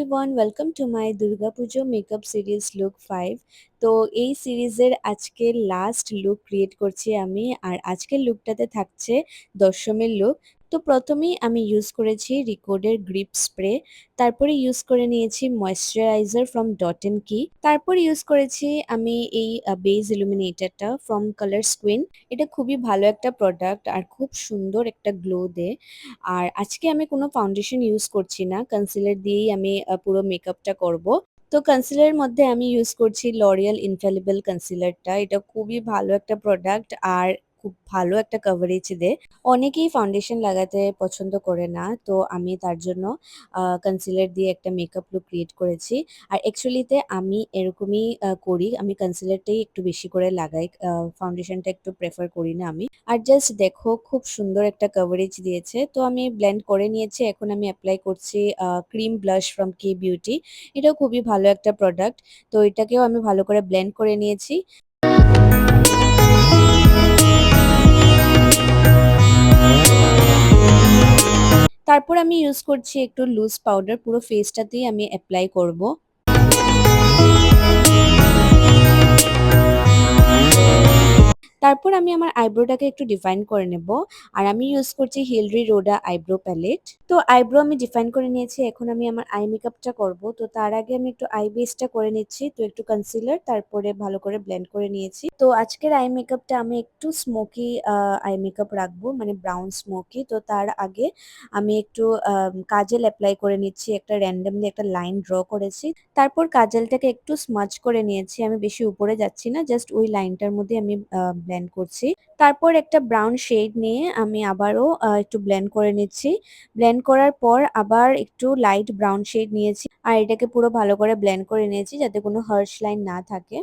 Everyone, welcome to my Durga Puja makeup series look 5। তো এই সিরিজের আজকের লাস্ট লুক ক্রিয়েট করছি আমি, আর আজকের লুকটাতে থাকছে দশমীর লুক। তো প্রথমেই আমি ইউজ করেছি রিকোডের গ্রিপ স্প্রে, তারপরে ইউজ করে নিয়েছি ময়েশ্চারাইজার ফ্রম ডট এন্ড কি, তারপর ইউজ করেছি আমি এই বেজ ইলুমিনেটরটা ফ্রম কালার স্কুইন। এটা খুবই ভালো একটা প্রোডাক্ট আর খুব সুন্দর একটা গ্লো দেয়। আর আজকে আমি কোনো ফাউন্ডেশন ইউজ করছি না, কনসিলার দিয়েই আমি পুরো মেকআপটা করব। তো কনসিলারের মধ্যে আমি ইউজ করছি লরিয়াল ইনফ্যালিবল কনসিলারটা। এটা খুবই ভালো একটা প্রোডাক্ট আর খুব ভালো একটা কভারেজ দেয়। অনেকেই ফাউন্ডেশন লাগাতে পছন্দ করে না, তো আমি তার জন্য কনসিলার দিয়ে একটা মেকআপ লুক ক্রিয়েট করেছি। আর অ্যাকচুয়ালিতে আমি এরকমই করি, আমি কনসিলারটাই একটু বেশি করে লাগাই, ফাউন্ডেশনটা একটু প্রেফার করি না আমি। আর জাস্ট দেখো খুব সুন্দর একটা কভারেজ দিয়েছে। তো আমি ব্লেন্ড করে নিয়েছি, এখন আমি অ্যাপ্লাই করছি cream blush from K beauty. এটাও খুবই ভালো একটা প্রোডাক্ট। তো এটাকেও আমি ভালো করে ব্লেন্ড করে নিয়েছি। তারপর আমি ইউজ করছি একটু লুজ পাউডার, পুরো ফেসটাতেই আমি অ্যাপ্লাই করব। তারপর আমি আমার আইব্রোটাকে একটু ডিফাইন করে নেব। আর আমি ইউজ করছি হিলরি রোডা আইব্রো প্যালেট। তো আইব্রো আমি ডিফাইন করে নিয়েছি, এখন আমি আমার আই মেকআপটা করব। তো তার আগে আমি একটু আই বেসটা করে নিচ্ছি। তো একটু কনসিলার, তারপরে ভালো করে ব্লেন্ড করে নিয়েছি। তো আজকের আই মেকআপটা আমি একটু স্মোকি আই মেকআপ রাখবো, মানে ব্রাউন স্মোকি। তো তার আগে আমি একটু কাজল অ্যাপ্লাই করে নিচ্ছি, একটা র্যান্ডমলি একটা লাইন ড্র করেছি। তারপর কাজলটাকে একটু স্মাচ করে নিয়েছি, আমি বেশি উপরে যাচ্ছি না, জাস্ট ওই লাইনটার মধ্যে আমি ব্লেন্ড করছি। তারপর একটা ব্রাউন শেড নিয়ে আমি আবারও একটু ব্লেন্ড করে নিচ্ছি। ব্লেন্ড করার পর আবার একটু লাইট ব্রাউন শেড নিয়েছি, আর এটাকে পুরো ভালো করে ব্লেন্ড করে নিয়েছি যাতে কোনো হার্শ লাইন না থাকে।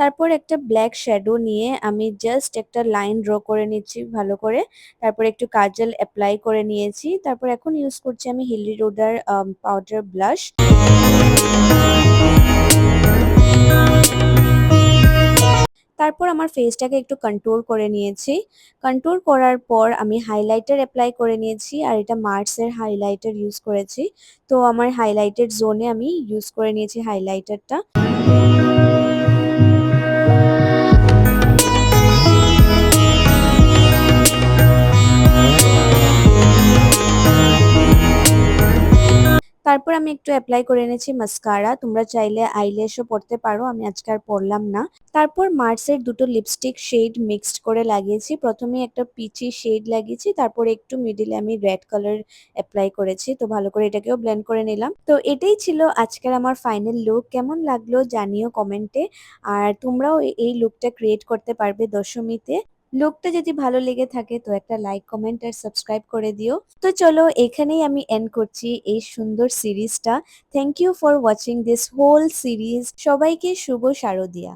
তারপর একটা ব্ল্যাক শ্যাডো নিয়ে আমি জাস্ট একটা লাইন ড্র করে নিচ্ছি ভালো করে। তারপর একটু কাজল অ্যাপ্লাই করে নিয়েছি। তারপর এখন ইউজ করছি আমি হিলি রোডার পাউডার ব্লাশ। তারপর আমার ফেসটাকে একটু কন্ট্রোল করে নিয়েছি। কন্ট্রোল করার পর আমি হাইলাইটার অ্যাপ্লাই করে নিয়েছি, আর এটা মার্সের হাইলাইটার ইউজ করেছি। তো আমার হাইলাইটেড জোনে আমি ইউজ করে নিয়েছি হাইলাইটারটা। তারপর আমি একটু অ্যাপ্লাই করে এনেছি মাস্কারা। তোমরা চাইলে আইল্যাশও পরতে পারো, আমি আজকে আর পরলাম না। তারপর মার্সের দুটো লিপস্টিক শেড মিক্সড করে লাগিয়েছি। প্রথমে একটা পিচি শেড লাগিয়েছি, তারপরে একটু মিডিলে আমি রেড কালার অ্যাপ্লাই করেছি। তো ভালো করে এটাকেও ব্লেন্ড করে নিলাম। তো এটাই ছিল আজকের আমার ফাইনাল লুক। কেমন লাগলো জানিও কমেন্টে। আর তোমরাও এই লুকটা ক্রিয়েট করতে পারবে দশমীতে। লুকটা যদি ভালো লেগে থাকে তো একটা লাইক, কমেন্ট আর সাবস্ক্রাইব করে দিও। তো চলো এখানেই আমি এন্ড করছি এই সুন্দর সিরিজটা। Thank you for watching this whole series. সবাইকে শুভ শারদিয়া।